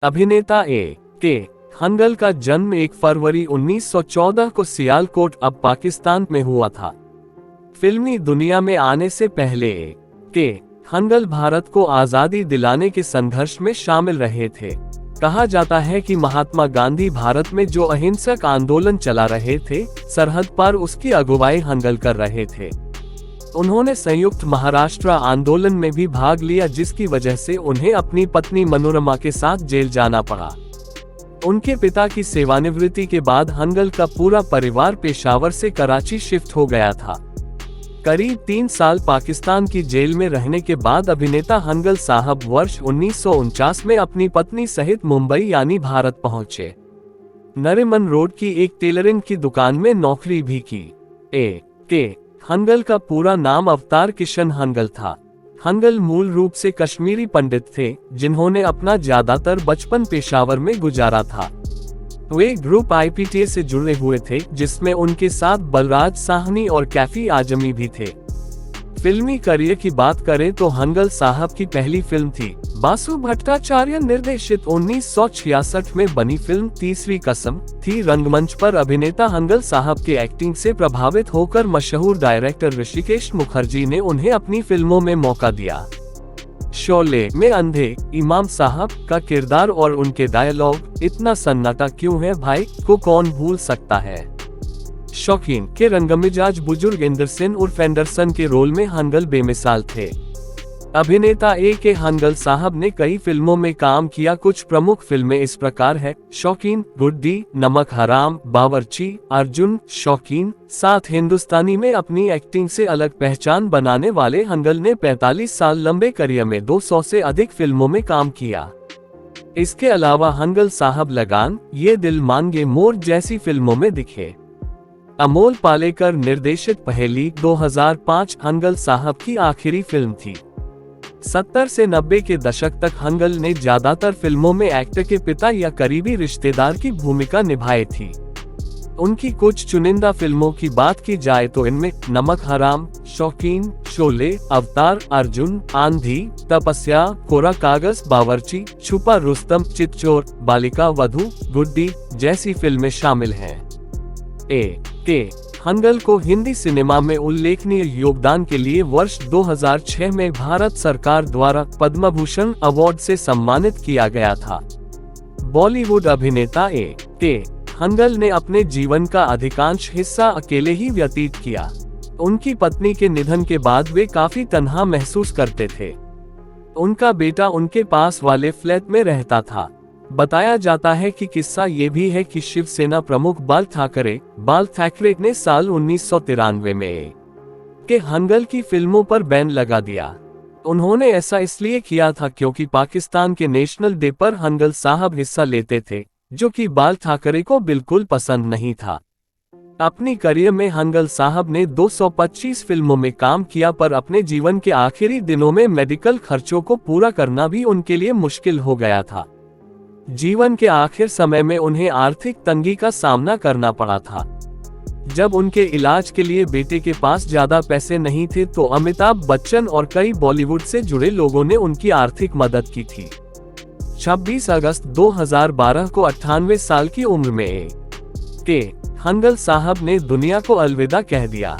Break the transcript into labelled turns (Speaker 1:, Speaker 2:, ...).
Speaker 1: अभिनेता के हंगल का जन्म 1 फरवरी 1914 को सियालकोट अब पाकिस्तान में हुआ था। फिल्मी दुनिया में आने से पहले के हंगल भारत को आजादी दिलाने के संघर्ष में शामिल रहे थे। कहा जाता है कि महात्मा गांधी भारत में जो अहिंसक आंदोलन चला रहे थे, सरहद पार उसकी अगुवाई हंगल कर रहे थे। उन्होंने संयुक्त महाराष्ट्र आंदोलन में भी भाग लिया, जिसकी वजह से उन्हें अपनी पत्नी मनोरमा के साथ जेल जाना पड़ा। उनके पिता की सेवानिवृत्ति के बाद हंगल का पूरा परिवार पेशावर से कराची शिफ्ट हो गया था। करीब 3 साल पाकिस्तान की जेल में रहने के बाद अभिनेता हंगल साहब वर्ष 1949 में अपनी पत्नी सहित मुंबई यानी भारत पहुंचे। नरीमन रोड की एक टेलरिंग की दुकान में नौकरी भी की। के हंगल का पूरा नाम अवतार किशन हंगल था। हंगल मूल रूप से कश्मीरी पंडित थे, जिन्होंने अपना ज्यादातर बचपन पेशावर में गुजारा था। वे ग्रुप IPTA से जुड़े हुए थे, जिसमें उनके साथ बलराज साहनी और कैफी आजमी भी थे। फिल्मी करियर की बात करें तो हंगल साहब की पहली फिल्म थी बासु भट्टाचार्य निर्देशित 1966 में बनी फिल्म तीसरी कसम थी। रंगमंच पर अभिनेता हंगल साहब के एक्टिंग से प्रभावित होकर मशहूर डायरेक्टर ऋषिकेश मुखर्जी ने उन्हें अपनी फिल्मों में मौका दिया। शोले में अंधे इमाम साहब का किरदार और उनके डायलॉग इतना सन्नाटा क्यों है भाई को कौन भूल सकता है। शौकीन के रंगमिजाज बुजुर्ग एंडरसन उर्फ एंडरसन के रोल में हंगल बेमिसाल थे। अभिनेता के हंगल साहब ने कई फिल्मों में काम किया। कुछ प्रमुख फिल्में इस प्रकार है: शौकीन, गुड्डी, नमक हराम, बावर्ची, अर्जुन, शौकीन। साथ हिंदुस्तानी में अपनी एक्टिंग से अलग पहचान बनाने वाले हंगल ने 45 साल लंबे करियर में 200 से अधिक फिल्मों में काम किया। इसके अलावा हंगल साहब लगान, ये दिल मांगे मोर जैसी फिल्मों में दिखे। अमोल पालेकर निर्देशित पहेली 2005 हंगल साहब की आखिरी फिल्म थी। 70 से 90 के दशक तक हंगल ने ज्यादातर फिल्मों में एक्टर के पिता या करीबी रिश्तेदार की भूमिका निभाई थी। उनकी कुछ चुनिंदा फिल्मों की बात की जाए तो इनमें नमक हराम, शौकीन, शोले, अवतार, अर्जुन, आंधी, तपस्या, कोरा कागज, बावर्ची, छुपा रुस्तम, चितचोर, बालिका वधू, गुड्डी जैसी फिल्में शामिल हैं। के हंगल को हिंदी सिनेमा में उल्लेखनीय योगदान के लिए वर्ष 2006 में भारत सरकार द्वारा पद्म भूषण अवार्ड से सम्मानित किया गया था। बॉलीवुड अभिनेता के हंगल ने अपने जीवन का अधिकांश हिस्सा अकेले ही व्यतीत किया। उनकी पत्नी के निधन के बाद वे काफी तन्हा महसूस करते थे। उनका बेटा उनके पास वाले फ्लैट में रहता था। बताया जाता है कि किस्सा ये भी है कि शिवसेना प्रमुख बाल ठाकरे ने साल 1993 में के हंगल की फिल्मों पर बैन लगा दिया। उन्होंने ऐसा इसलिए किया था क्योंकि पाकिस्तान के नेशनल डे पर हंगल साहब हिस्सा लेते थे, जो कि बाल ठाकरे को बिल्कुल पसंद नहीं था। अपनी करियर में हंगल साहब ने 225 फिल्मों में काम किया, पर अपने जीवन के आखिरी दिनों में मेडिकल खर्चों को पूरा करना भी उनके लिए मुश्किल हो गया था। जीवन के आखिर समय में उन्हें आर्थिक तंगी का सामना करना पड़ा था। जब उनके इलाज के लिए बेटे के पास ज्यादा पैसे नहीं थे तो अमिताभ बच्चन और कई बॉलीवुड से जुड़े लोगों ने उनकी आर्थिक मदद की थी। 26 अगस्त 2012 को 98 साल की उम्र में के हंगल साहब ने दुनिया को अलविदा कह दिया।